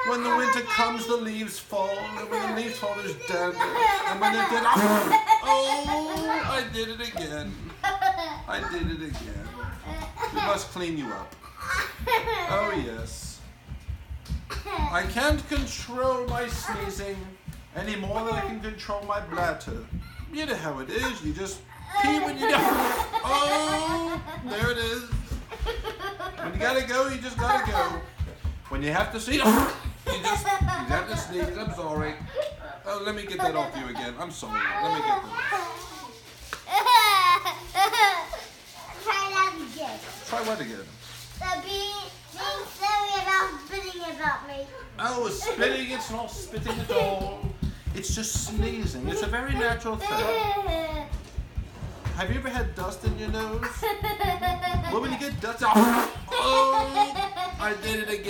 When the winter comes, the leaves fall. And when the leaves fall, there's dander. And when they're dead, oh, I did it again. I did it again. We must clean you up. Oh, yes. I can't control my sneezing any more than I can control my bladder. You know how it is. You just pee when you go. Oh, there it is. When you gotta go, you just gotta go. When you have to see, you have to sneeze. I'm sorry. Oh, let me get that off you again. I'm sorry. Let me get that. Try that again. Try what again? Being silly about spitting about me. Oh, spitting, it's not spitting at all. It's just sneezing. It's a very natural thing. Have you ever had dust in your nose? Well, when you get dust, oh, I did it again.